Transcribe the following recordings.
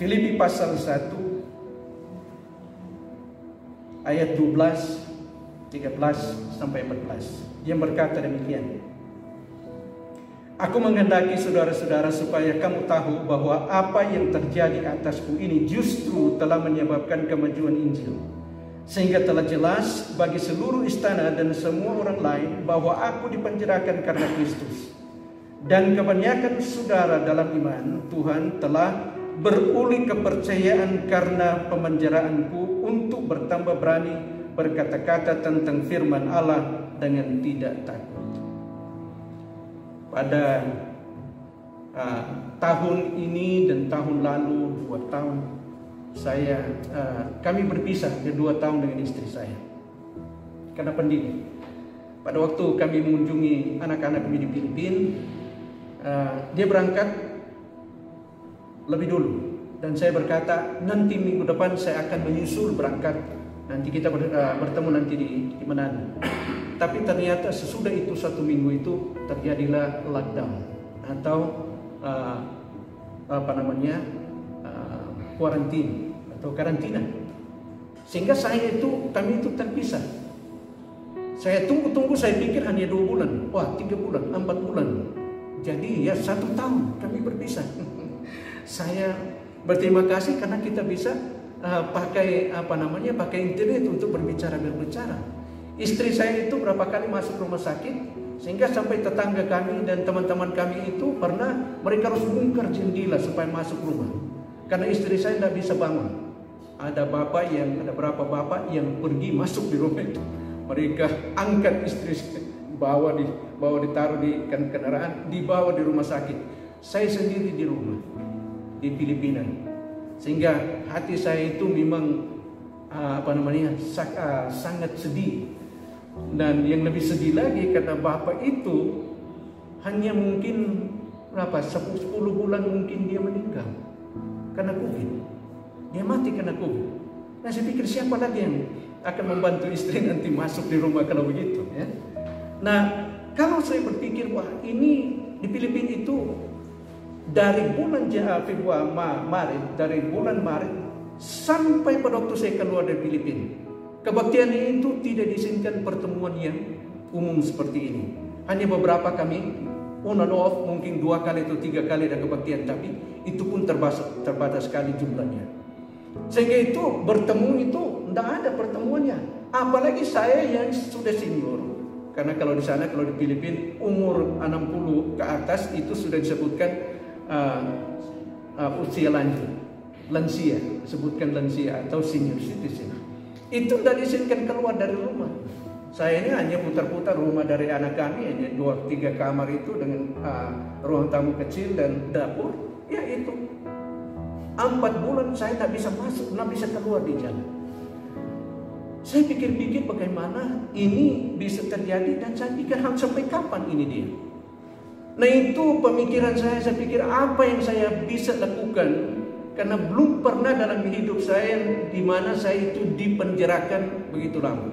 Filipi pasal 1 ayat 12, 13 sampai 14 yang berkata demikian. Aku menghendaki saudara-saudara supaya kamu tahu bahwa apa yang terjadi atasku ini justru telah menyebabkan kemajuan Injil, sehingga telah jelas bagi seluruh istana dan semua orang lain bahwa aku dipenjarakan karena Kristus. Dan kebanyakan saudara dalam iman Tuhan telah beruli kepercayaan karena pemenjaraanku untuk bertambah berani berkata-kata tentang firman Allah dengan tidak takut. Pada tahun ini dan tahun lalu 2 tahun kami berpisah 2 tahun dengan istri saya karena pandemi. Pada waktu kami mengunjungi anak-anak kami di Filipina, dia berangkat lebih dulu dan saya berkata nanti minggu depan saya akan menyusul berangkat, nanti kita bertemu nanti di Manado. Tapi ternyata sesudah itu 1 minggu itu terjadilah lockdown atau karantina, sehingga kami itu terpisah. Saya tunggu, saya pikir hanya 2 bulan, 3 bulan, 4 bulan. Jadi ya 1 tahun kami berpisah. Saya berterima kasih karena kita bisa pakai internet untuk berbicara. Istri saya itu berapa kali masuk rumah sakit, sehingga sampai tetangga kami dan teman-teman kami itu mereka harus bongkar jendela supaya masuk rumah, karena istri saya tidak bisa bangun. Ada berapa bapak yang pergi masuk di rumah itu, mereka angkat istri saya, bawa ditaruh di kendaraan, dibawa di rumah sakit. Saya sendiri di rumah di Filipina, sehingga hati saya itu memang sangat sedih. Dan yang lebih sedih lagi karena bapak itu hanya mungkin 10 bulan mungkin dia meninggal karena COVID. Dia mati karena COVID. Nah, saya pikir siapa lagi yang akan membantu istri nanti masuk di rumah kalau begitu ya. Nah, kalau saya berpikir ini di Filipina itu dari bulan dari bulan Maret sampai pada waktu saya keluar dari Filipina, kebaktian itu tidak diizinkan pertemuan yang umum seperti ini. Hanya beberapa kami on and off, mungkin 2 kali atau 3 kali ada kebaktian, tapi itu pun terbatas sekali jumlahnya. Sehingga itu bertemu itu tidak ada pertemuannya. Apalagi saya yang sudah senior. Karena kalau di sana, kalau di Filipina umur 60 ke atas itu sudah disebutkan usia lansia, sebutkan lansia atau senior citizen. Itu tidak diizinkan keluar dari rumah. Saya ini hanya putar-putar rumah dari anak kami, hanya 2-3 kamar itu dengan ruang tamu kecil dan dapur. Ya itu 4 bulan saya tidak bisa masuk, tidak bisa keluar di jalan. Saya pikir-pikir bagaimana ini bisa terjadi, dan saya pikir sampai kapan ini dia. Nah, itu pemikiran saya pikir apa yang saya bisa lakukan. Karena belum pernah dalam hidup saya di mana saya itu dipenjarakan begitu lama.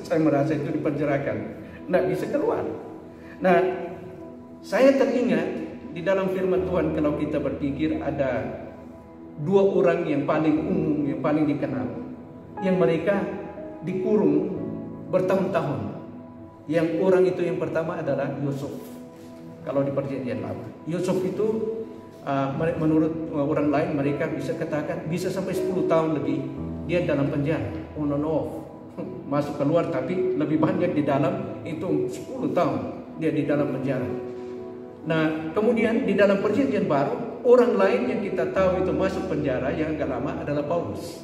Saya merasa itu dipenjarakan, tidak bisa keluar. Nah, saya teringat di dalam firman Tuhan, kalau kita berpikir ada 2 orang yang paling umum, yang paling dikenal, yang mereka dikurung bertahun-tahun. Yang orang itu yang pertama adalah Yusuf. Kalau di Perjanjian Lama, Yusuf itu menurut orang lain mereka bisa katakan bisa sampai 10 tahun lebih dia dalam penjara, on and off, masuk keluar, tapi lebih banyak di dalam itu 10 tahun dia di dalam penjara. Nah, kemudian di dalam Perjanjian Baru, orang lain yang kita tahu itu masuk penjara yang agak lama adalah Paulus.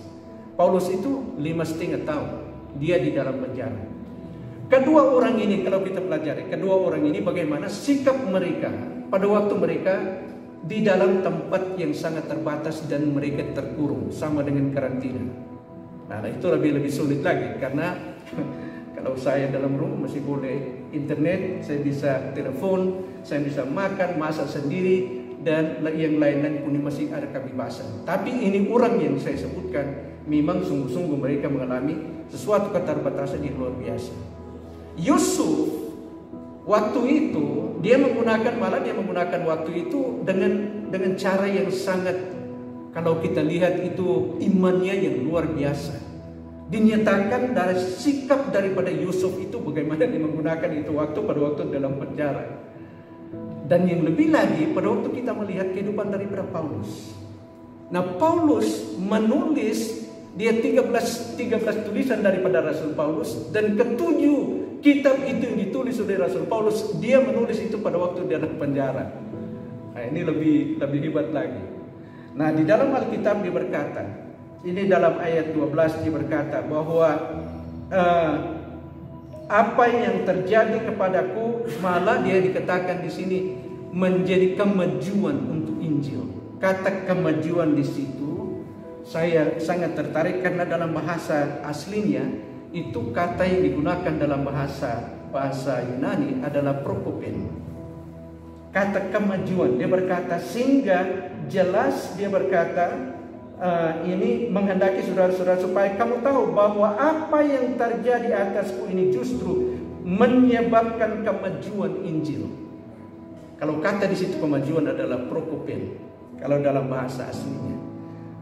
Paulus itu 5,5 tahun dia di dalam penjara. Kedua orang ini, kalau kita pelajari kedua orang ini bagaimana sikap mereka pada waktu mereka di dalam tempat yang sangat terbatas dan mereka terkurung, sama dengan karantina. Nah, itu lebih sulit lagi, karena kalau saya dalam rumah masih boleh internet, saya bisa telepon, saya bisa makan, masak sendiri, dan yang lain-lain pun masih ada kebebasan. Tapi ini orang yang saya sebutkan, memang sungguh-sungguh mereka mengalami sesuatu keterbatasan yang luar biasa. Yusuf waktu itu dia menggunakan waktu itu dengan cara yang sangat Kalau kita lihat itu imannya yang luar biasa. Dinyatakan dari sikap daripada Yusuf itu bagaimana dia menggunakan itu pada waktu dalam penjara. Dan yang lebih lagi pada waktu kita melihat kehidupan daripada Paulus. Nah, Paulus menulis dia 13 tulisan daripada Rasul Paulus, dan ketujuh kitab itu yang ditulis oleh Rasul Paulus dia menulis itu pada waktu dia dalam penjara. Nah, ini lebih hebat lagi. Nah, di dalam Alkitab dia berkata, ini dalam ayat 12 dia berkata bahwa apa yang terjadi kepadaku malah dia dikatakan di sini menjadi kemajuan untuk Injil. Kata kemajuan di situ saya sangat tertarik karena dalam bahasa aslinya itu kata yang digunakan dalam bahasa Yunani adalah prokopen. Kata kemajuan, dia berkata sehingga jelas dia berkata ini menghendaki saudara-saudara supaya kamu tahu bahwa apa yang terjadi atasku ini justru menyebabkan kemajuan Injil. Kalau kata di situ kemajuan adalah prokopen. Kalau dalam bahasa aslinya,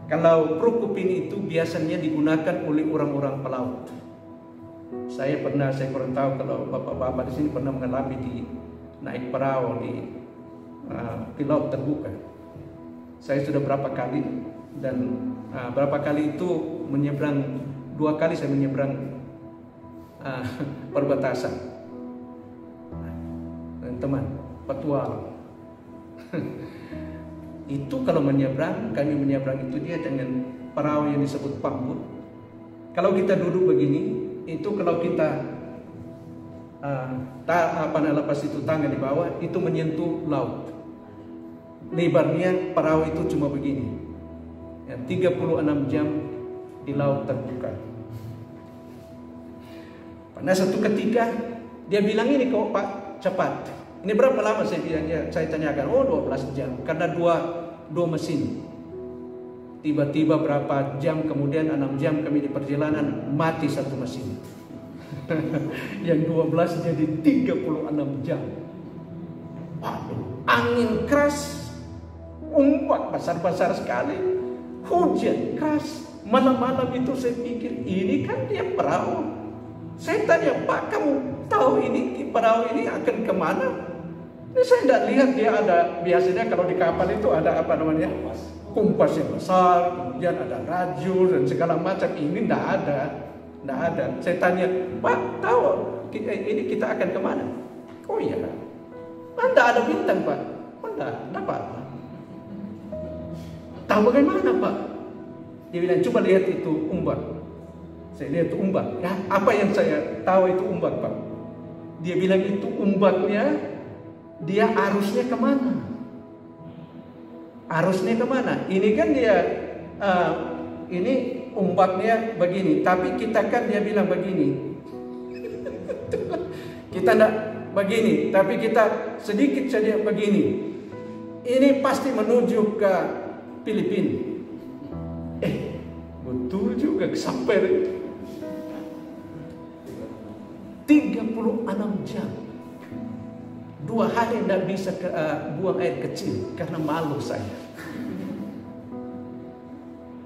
kalau prokopen itu biasanya digunakan oleh orang-orang pelaut. Saya kurang tahu kalau bapak-bapak di sini pernah mengalami di naik perahu di laut terbuka. Saya sudah berapa kali, dan berapa kali itu menyeberang, 2 kali saya menyeberang perbatasan. Dan teman, petualang. Itu kalau kami menyeberang itu dia dengan perahu yang disebut pambut. Kalau kita duduk begini, itu kalau kita lepas itu tangan di bawah, itu menyentuh laut. Lebarnya perahu itu cuma begini. Ya, 36 jam di laut terbuka. Pada satu ketika dia bilang ini kok Pak cepat. Ini berapa lama saya tanyakan? Oh 12 jam. Karena dua mesin. Tiba-tiba berapa jam kemudian 6 jam kami di perjalanan mati satu mesin. Yang 12 jadi 36 jam. Waduh, angin keras, ombak besar-besar sekali, hujan keras. Malam-malam itu saya pikir ini kan dia perahu. Saya tanya, Pak, kamu tahu ini perahu ini akan kemana? Ini saya tidak lihat dia ada, biasanya kalau di kapal itu ada apa namanya, kompas yang besar, kemudian ada rajur dan segala macam. Ini tidak ada. Saya tanya, Pak, tahu ini kita akan kemana? Oh iya, tidak ada bintang, Pak. Oh tidak apa-apa. Tahu bagaimana, Pak? Dia bilang, coba lihat itu ombak. Saya lihat itu ombak. Ya, apa yang saya tahu itu ombak, Pak? Dia bilang itu ombaknya, dia arusnya kemana? Arusnya kemana? Ini kan dia, ini ombaknya begini. Tapi kita kan dia bilang begini. Kita tidak begini, tapi kita sedikit saja begini. Ini pasti menuju ke Filipina. Betul juga sampai 36 jam. 2 hari tidak bisa buang air kecil karena malu saya.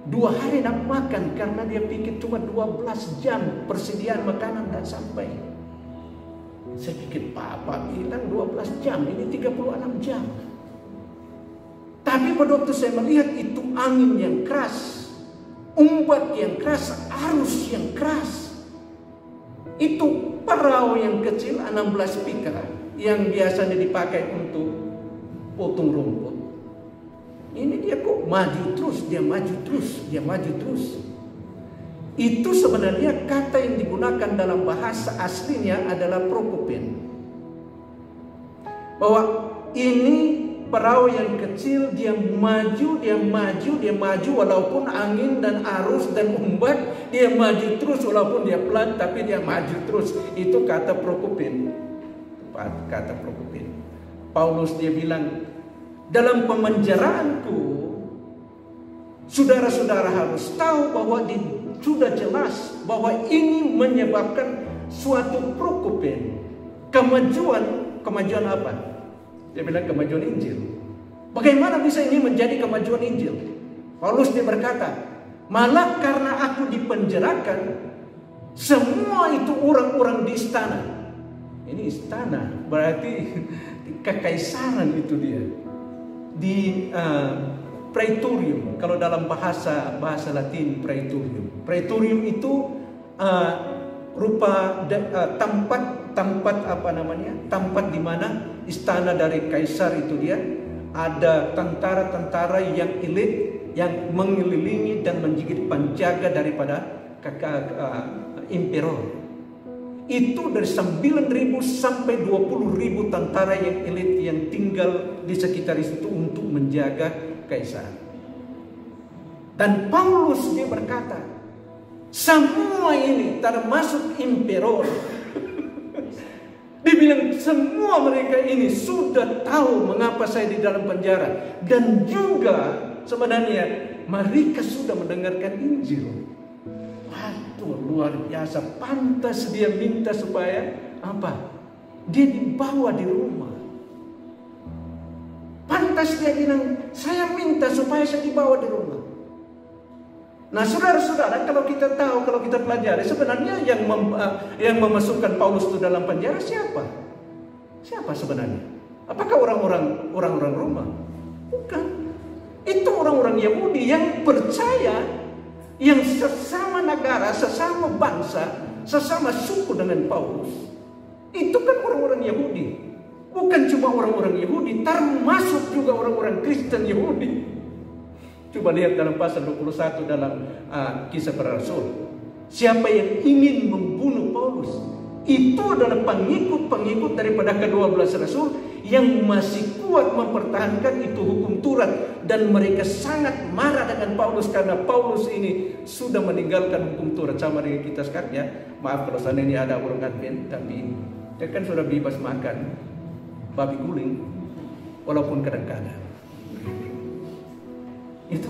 2 hari tidak makan karena dia pikir cuma 12 jam persediaan makanan tidak sampai. Saya pikir Papa bilang 12 jam, ini 36 jam. Tapi pada waktu saya melihat itu angin yang keras, ombak yang keras, arus yang keras. Itu perahu yang kecil 16 pika yang biasanya dipakai untuk potong rumput. Ini dia kok maju terus, dia maju terus. Itu sebenarnya kata yang digunakan dalam bahasa aslinya adalah prokopen. Bahwa ini perahu yang kecil, dia maju walaupun angin dan arus dan ombak, dia maju terus walaupun dia pelan tapi dia maju terus. Itu kata prokopen. Kata prokopen. Paulus dia bilang, dalam pemenjaraanku saudara-saudara harus tahu bahwa sudah jelas bahwa ini menyebabkan suatu prokopen, kemajuan apa? Dia bilang kemajuan Injil. Bagaimana bisa ini menjadi kemajuan Injil? Paulus dia berkata, malah karena aku dipenjarakan, semua itu orang-orang di istana. Ini istana, berarti kekaisaran itu dia. Di praetorium, kalau dalam bahasa Latin praetorium. Praetorium itu rupa tempat apa namanya? Tempat di mana istana dari kaisar itu dia. Ada tentara-tentara yang elit yang mengelilingi dan menjadi penjaga daripada imperor. Itu dari 9.000 sampai 20.000 tentara yang elit yang tinggal di sekitar itu untuk menjaga kaisar. Dan Paulus dia berkata, semua ini termasuk imperor. Dia bilang semua mereka ini sudah tahu mengapa saya di dalam penjara. Dan juga sebenarnya mereka sudah mendengarkan Injil. Waduh, luar biasa. Pantas dia minta supaya apa? Dia dibawa di rumah. Pantas dia bilang, saya minta supaya saya dibawa di rumah. Nah, saudara-saudara, kalau kita tahu, kalau kita pelajari, sebenarnya yang memasukkan Paulus itu dalam penjara siapa? Siapa sebenarnya? Apakah orang-orang Roma? Bukan. Itu orang-orang Yahudi yang percaya, yang sesama negara, sesama bangsa, sesama suku dengan Paulus. Itu kan orang-orang Yahudi. Bukan cuma orang-orang Yahudi, termasuk juga orang-orang Kristen Yahudi. Coba lihat dalam pasal 21 dalam Kisah Para Rasul. Siapa yang ingin membunuh Paulus, itu adalah pengikut-pengikut daripada ke-12 Rasul yang masih kuat mempertahankan itu hukum Taurat. Dan mereka sangat marah dengan Paulus karena Paulus ini sudah meninggalkan hukum Taurat. Sama dengan kita sekarang ya. Maaf kalau sana ini ada orang Advent, tapi dia kan sudah bebas makan babi guling walaupun kadang-kadang. Itu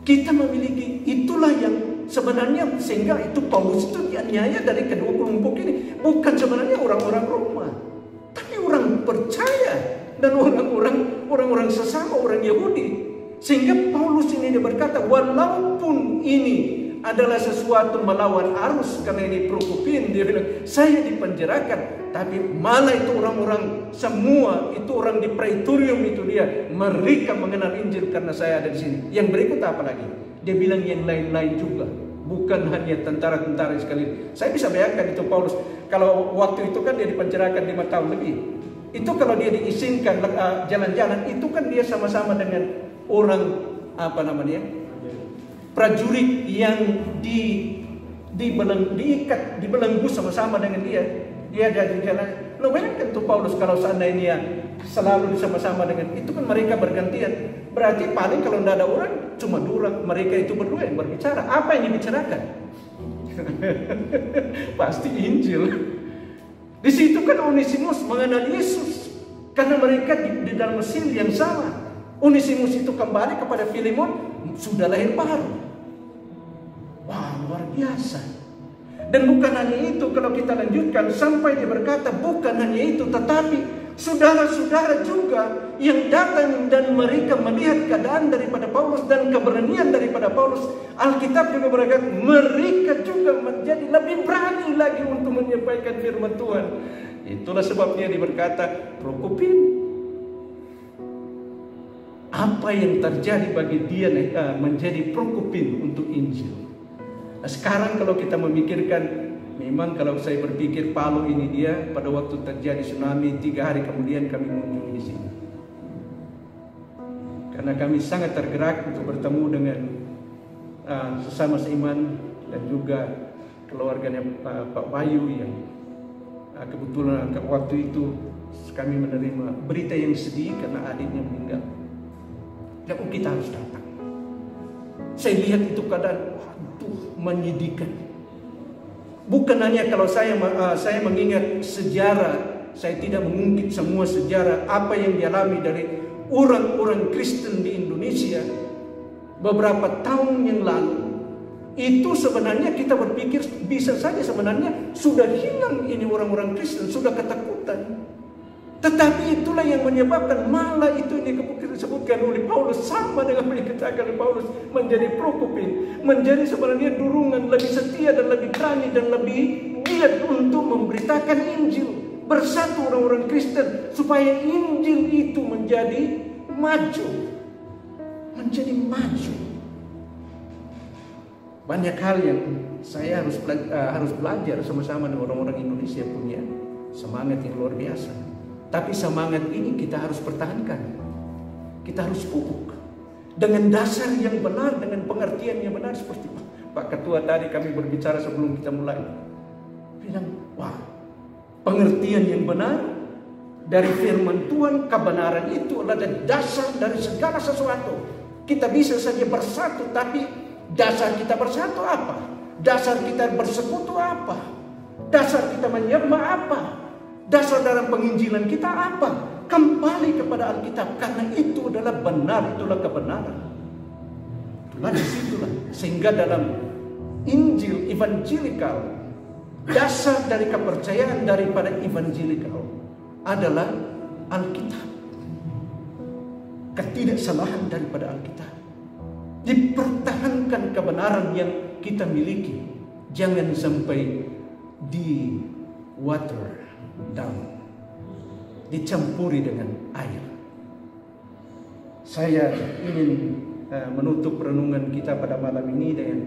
kita memiliki, itulah yang sebenarnya sehingga itu Paulus itu dianiaya dari kedua kelompok ini. Bukan sebenarnya orang-orang Roma, tapi orang percaya dan orang-orang sesama orang Yahudi. Sehingga Paulus ini dia berkata, walaupun ini adalah sesuatu melawan arus, karena ini prokopin, dia bilang saya dipenjarakan, tapi malah itu orang-orang semua itu orang di praetorium itu dia, mereka mengenal Injil karena saya ada di sini. Yang berikut apa lagi? Dia bilang yang lain-lain juga, bukan hanya tentara-tentara sekali. Saya bisa bayangkan itu Paulus kalau waktu itu kan dia dipenjarakan 5 tahun lebih. Itu kalau dia diizinkan jalan-jalan, itu kan dia sama-sama dengan orang apa namanya? Prajurit yang diikat, dibelenggu sama-sama dengan dia. Dia jadi jalan. Lo bayangkan tuh Paulus kalau seandainya selalu bersama-sama dengan itu kan mereka bergantian. Berarti paling kalau tidak ada orang, cuma dua mereka itu berdua yang berbicara. Apa yang dibicarakan? Pasti Injil. Di situ kan Onesimus mengenal Yesus karena mereka di dalam mesin yang sama. Onesimus itu kembali kepada Filemon, sudah lahir baru. Wah, luar biasa. Dan bukan hanya itu, kalau kita lanjutkan sampai dia berkata, bukan hanya itu, tetapi saudara-saudara juga yang datang dan mereka melihat keadaan daripada Paulus dan keberanian daripada Paulus. Alkitab juga berkata, mereka juga menjadi lebih berani lagi untuk menyampaikan firman Tuhan. Itulah sebabnya dia berkata, prokopin. Apa yang terjadi bagi dia menjadi prokopin untuk Injil. Nah, sekarang kalau kita memikirkan, memang kalau saya berpikir Palu ini dia pada waktu terjadi tsunami 3 hari kemudian kami mengunjungi di sini. Karena kami sangat tergerak untuk bertemu dengan sesama seiman dan juga keluarganya Pak Bayu yang kebetulan waktu itu kami menerima berita yang sedih karena adiknya meninggal. Dan kita harus datang. Saya lihat itu keadaan, waduh, menyedihkan. Bukan hanya kalau saya mengingat sejarah, saya tidak mengungkit semua sejarah apa yang dialami dari orang-orang Kristen di Indonesia beberapa tahun yang lalu. Itu sebenarnya kita berpikir bisa saja sebenarnya sudah hilang ini orang-orang Kristen, sudah ketakutan. Tetapi itulah yang menyebabkan malah itu yang disebutkan oleh Paulus, sama dengan yang dikatakan oleh Paulus, menjadi prokopin, menjadi sebenarnya durungan lebih setia dan lebih berani dan lebih giat untuk memberitakan Injil. Bersatu orang-orang Kristen supaya Injil itu menjadi maju. Menjadi maju. Banyak hal yang saya harus belajar sama-sama dengan orang-orang Indonesia, punya semangat yang luar biasa. Tapi semangat ini kita harus pertahankan. Kita harus pupuk dengan dasar yang benar, dengan pengertian yang benar. Seperti Pak Ketua tadi kami berbicara sebelum kita mulai, bilang, wah, pengertian yang benar dari firman Tuhan, kebenaran itu adalah dasar dari segala sesuatu. Kita bisa saja bersatu, tapi dasar kita bersatu apa? Dasar kita bersekutu apa? Dasar kita menyembah apa? Dasar dalam penginjilan kita apa? Kembali kepada Alkitab, karena itu adalah benar, itulah kebenaran. Itulah disitulah. Sehingga dalam Injil evangelikal, dasar dari kepercayaan daripada evangelikal adalah Alkitab. Ketidaksalahan daripada Alkitab. Dipertahankan kebenaran yang kita miliki. Jangan sampai di water down, dicampuri dengan air. Saya ingin menutup renungan kita pada malam ini dengan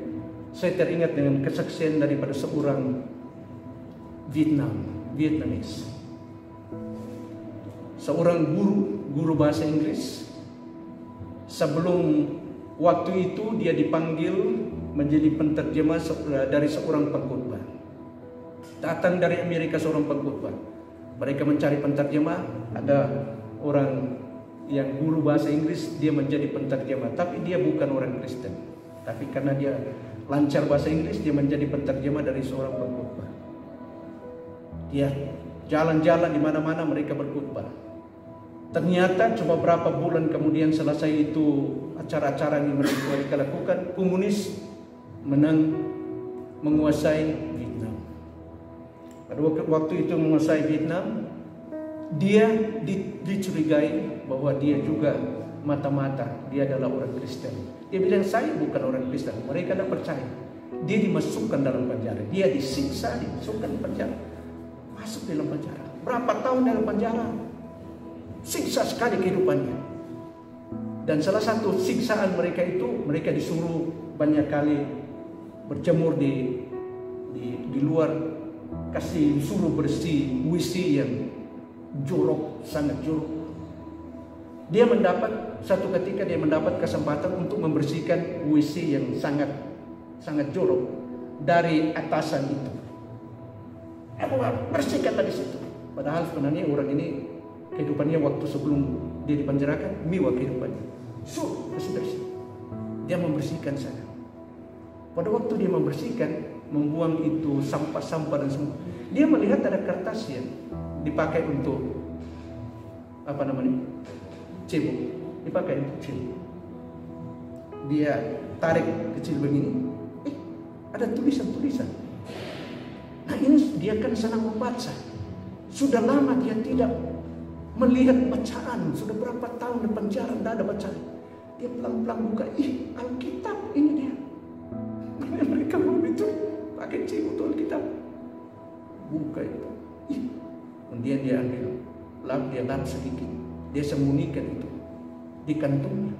saya teringat dengan kesaksian daripada seorang Vietnamese, seorang guru bahasa Inggris. Sebelum waktu itu dia dipanggil menjadi penterjemah dari seorang pengkhotbah. Datang dari Amerika seorang pengkhotbah. Mereka mencari penterjemah. Ada orang yang guru bahasa Inggris, dia menjadi penterjemah. Tapi dia bukan orang Kristen. Tapi karena dia lancar bahasa Inggris, dia menjadi penterjemah dari seorang pengkhotbah. Dia jalan-jalan di mana-mana mereka berkhotbah. Ternyata cuma berapa bulan kemudian selesai itu acara-acara yang mereka lakukan, komunis menang menguasai Vietnam. Pada waktu itu menguasai Vietnam, dia dicurigai bahwa dia juga mata-mata dia adalah orang Kristen. Dia bilang, saya bukan orang Kristen. Mereka tidak percaya. Dia dimasukkan dalam penjara. Dia disiksa, dimasukkan di penjara. Masuk dalam penjara. Berapa tahun dalam penjara? Siksa sekali kehidupannya. Dan salah satu siksaan mereka itu, mereka disuruh banyak kali berjemur di luar, disuruh bersih WC yang jorok, sangat jorok. Dia mendapat satu ketika dia mendapat kesempatan untuk membersihkan WC yang sangat jorok dari atasan itu. Bersihkan dari situ. Padahal sebenarnya orang ini kehidupannya waktu sebelum dia dipenjarakan mewah kehidupannya. Bersih. Dia membersihkan sana. Pada waktu dia membersihkan, membuang itu sampah-sampah dan semua, dia melihat ada kertas yang dipakai untuk cebok, dipakai untuk cebok. Dia tarik kecil begini, ada tulisan-tulisan. Nah ini dia kan senang membaca. Sudah lama dia tidak melihat bacaan, sudah berapa tahun di penjara tidak ada bacaan. Dia pelan-pelan buka, Alkitab ini dia. Mereka belum itu pakai cebok Alkitab. Buka itu. Kemudian dia ambil dia lap sedikit. Dia sembunyikan itu di kantongnya.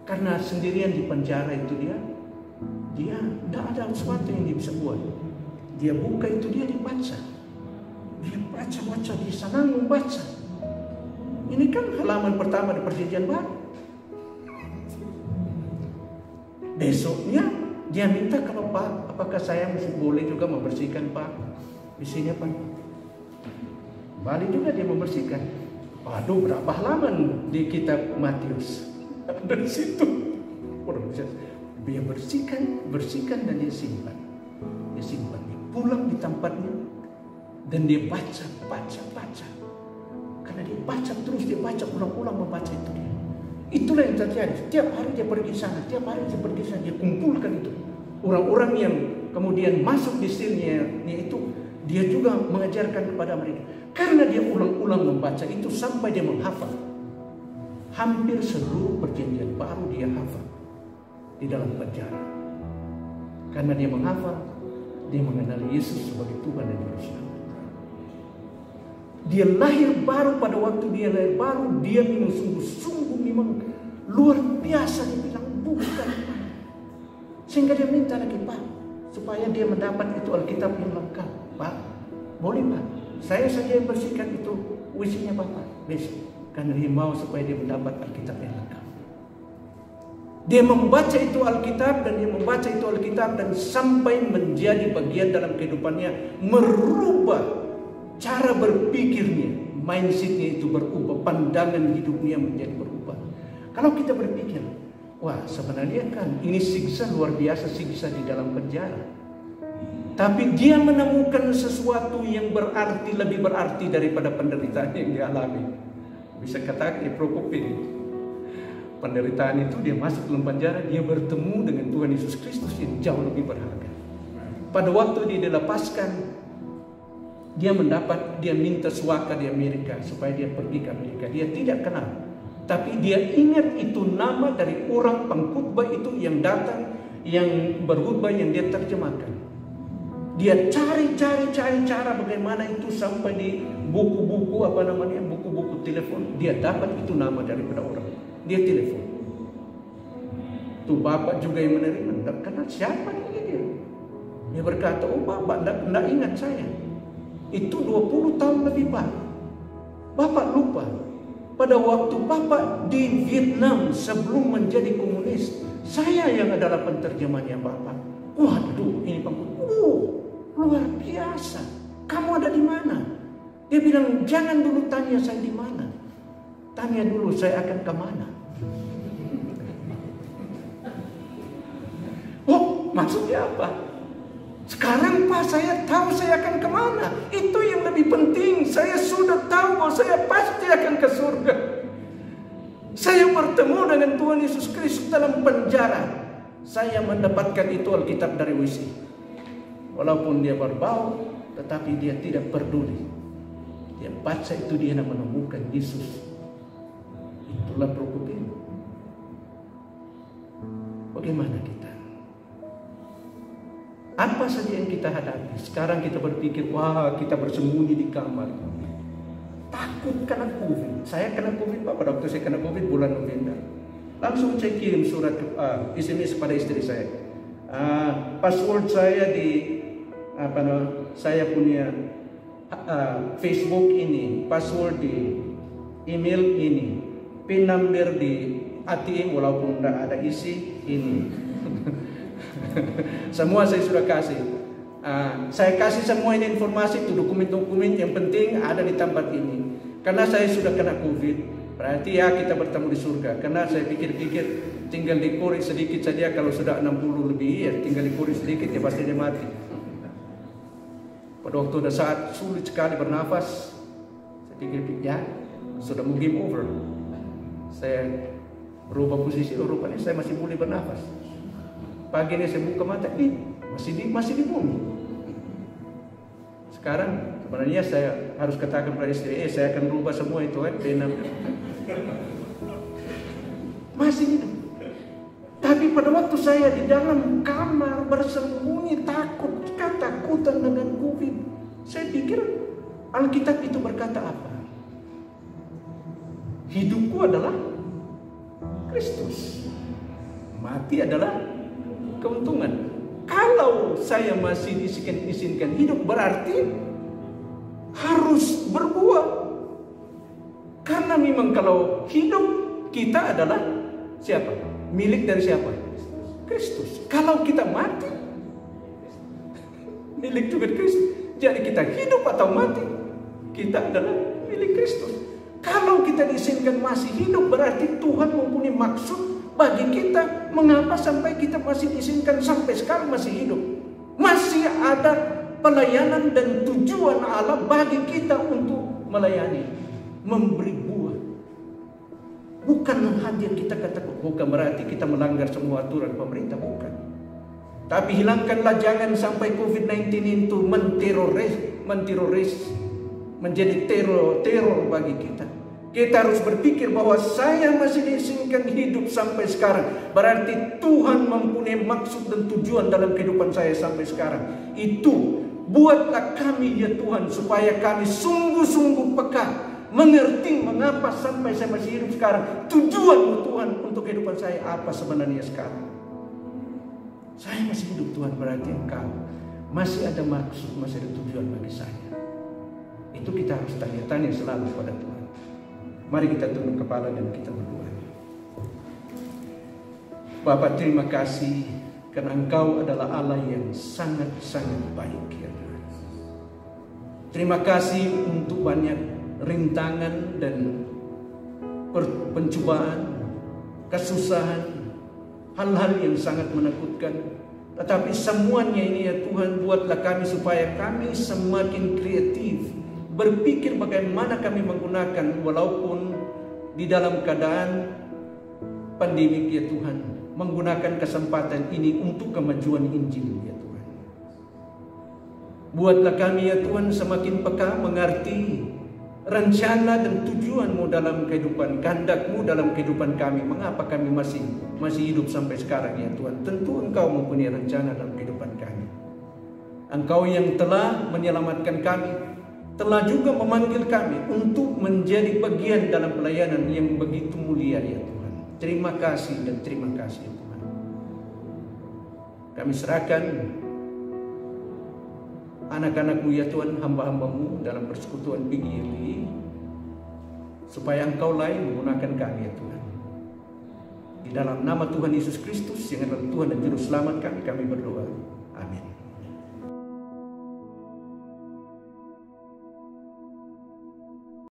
Karena sendirian di penjara itu dia tidak ada sesuatu yang dia bisa buat. Dia buka itu, dia dibaca. Dia baca, dia senang membaca. Ini kan halaman pertama di Perjanjian Baru. Besoknya dia minta, kalau Pak, apakah saya boleh juga membersihkan Pak? Isinya Pak. Balik juga dia membersihkan. Waduh, berapa halaman di kitab Matius. Dari situ dia bersihkan dan dia simpan. Dia pulang di tempatnya dan dia baca. Karena dia baca terus, dia baca ulang-ulang membaca itu dia. Itulah yang terjadi. Tiap hari dia pergi sana, dia kumpulkan itu. Orang-orang yang kemudian masuk di sirnya itu, dia juga mengajarkan kepada mereka. Karena dia ulang-ulang membaca itu sampai dia menghafal. Hampir seluruh perjanjian baru dia hafal di dalam penjara. Karena dia menghafal, dia mengenali Yesus sebagai Tuhan dan Juru Selamat. Dia lahir baru, pada waktu dia lahir baru, dia memang sungguh-sungguh memang luar biasa. Dia bilang bukan. Sehingga dia minta lagi, Pak, supaya dia mendapat itu Alkitab yang lengkap. Pak, boleh Pak, saya saja yang bersihkan itu WC-nya Bapak besok. Karena dia mau supaya dia mendapat Alkitab yang lengkap. Dia membaca itu Alkitab dan dia membaca itu Alkitab dan sampai menjadi bagian dalam kehidupannya, merubah cara berpikirnya, mindsetnya itu berubah, pandangan hidupnya menjadi berubah. Kalau kita berpikir, wah sebenarnya kan ini siksa luar biasa, siksa di dalam penjara. Tapi dia menemukan sesuatu yang berarti, lebih berarti daripada penderitaan yang dia alami. Bisa katakan dia prokopin. Penderitaan itu dia masuk dalam penjara, dia bertemu dengan Tuhan Yesus Kristus yang jauh lebih berharga. Pada waktu dia dilepaskan, dia minta suaka di Amerika supaya dia pergi ke Amerika. Dia tidak kenal, tapi dia ingat itu nama dari orang pengkhotbah itu yang datang, yang berkhotbah, yang dia terjemahkan. Dia cari cara bagaimana itu sampai di buku-buku buku-buku telepon. Dia dapat itu nama daripada orang. Dia telepon. Tuh bapak juga yang menerima. Tidak kenal siapa dia. Dia berkata, oh bapak tidak ingat saya. Itu 20 tahun lebih Pak. Bapak lupa. Pada waktu bapak di Vietnam sebelum menjadi komunis, saya yang adalah penterjemahnya bapak. Waduh, ini luar biasa. Kamu ada di mana? Dia bilang, jangan dulu tanya saya di mana. Tanya dulu saya akan kemana. Oh, maksudnya apa? Sekarang Pak, saya tahu saya akan kemana. Itu yang lebih penting. Saya sudah tahu bahwa saya pasti akan ke surga. Saya bertemu dengan Tuhan Yesus Kristus dalam penjara. Saya mendapatkan itu Alkitab dari WC. Walaupun dia berbau, tetapi dia tidak peduli. Dia baca itu, dia menemukan Yesus. Itulah prokopin. Bagaimana kita? Apa saja yang kita hadapi? Sekarang kita berpikir, wah kita bersembunyi di kamar. Takut kena COVID. Saya kena COVID Pak, pada waktu saya kena COVID bulan November. Langsung saya kirim surat SMS pada istri saya. Password saya di saya punya Facebook ini, password di email ini, PIN number di ATM walaupun tidak ada isi ini. Semua saya sudah kasih. Saya kasih semua ini informasi, itu dokumen-dokumen yang penting ada di tempat ini. Karena saya sudah kena COVID, berarti ya kita bertemu di surga. Karena saya pikir-pikir tinggal dikorek sedikit saja, kalau sudah 60 lebih ya tinggal dikorek sedikit ya pasti dia mati. Pada waktu ada saat sulit sekali bernafas, saya pikir ya sudah mau game over. Saya berubah posisi, rupanya saya masih boleh bernafas. Pagi ini saya buka mata, masih di bumi. Sekarang sebenarnya saya harus katakan pada istri, saya akan rubah semua itu kan, masih hidup. Tapi pada waktu saya di dalam kamar bersembunyi, ketakutan dengan COVID, saya pikir Alkitab itu berkata apa? Hidupku adalah Kristus, mati adalah keuntungan. Kalau saya masih diizinkan hidup, berarti harus berbuah. Karena memang kalau hidup kita adalah siapa? Milik dari siapa? Kristus. Kalau kita mati, milik juga Kristus. Jadi kita hidup atau mati, kita adalah milik Kristus. Kalau kita diizinkan masih hidup, berarti Tuhan mempunyai maksud bagi kita. Mengapa sampai kita masih diizinkan sampai sekarang masih hidup? Masih ada pelayanan dan tujuan Allah bagi kita untuk melayani, memberi buah. Bukan hanya kita katakan, bukan berarti kita melanggar semua aturan pemerintah, bukan. Tapi hilangkanlah, jangan sampai COVID-19 itu menteroris, menjadi teror bagi kita. Kita harus berpikir bahwa saya masih diizinkan hidup sampai sekarang. Berarti Tuhan mempunyai maksud dan tujuan dalam kehidupan saya sampai sekarang. Itu buatlah kami ya Tuhan, supaya kami sungguh-sungguh peka, mengerti mengapa sampai saya masih hidup sekarang. Tujuan Tuhan untuk kehidupan saya apa sebenarnya sekarang. Saya masih hidup Tuhan, berarti Engkau masih ada maksud, masih ada tujuan bagi saya. Itu kita harus tanya-tanya selalu pada Tuhan. Mari kita tunduk kepala dan kita berdoa. Bapa, terima kasih karena Engkau adalah Allah yang sangat-sangat baik ya Tuhan. Terima kasih untuk banyak rintangan dan pencobaan, kesusahan, hal-hal yang sangat menakutkan. Tetapi semuanya ini ya Tuhan, buatlah kami supaya kami semakin kreatif, berpikir bagaimana kami menggunakan walaupun di dalam keadaan pandemik ya Tuhan, menggunakan kesempatan ini untuk kemajuan Injil ya Tuhan. Buatlah kami ya Tuhan semakin peka mengerti rencana dan tujuan-Mu dalam kehidupan, kehendak-Mu dalam kehidupan kami. Mengapa kami masih hidup sampai sekarang ya Tuhan? Tentu Engkau mempunyai rencana dalam kehidupan kami. Engkau yang telah menyelamatkan kami, telah juga memanggil kami untuk menjadi bagian dalam pelayanan yang begitu mulia ya Tuhan. Terima kasih dan terima kasih ya Tuhan. Kami serahkan anak-anak-Mu ya Tuhan, hamba-hamba-Mu dalam persekutuan PGLI, supaya Engkau lain menggunakan kami ya Tuhan. Di dalam nama Tuhan Yesus Kristus yang adalah Tuhan dan Juru Selamat kami berdoa. Amin.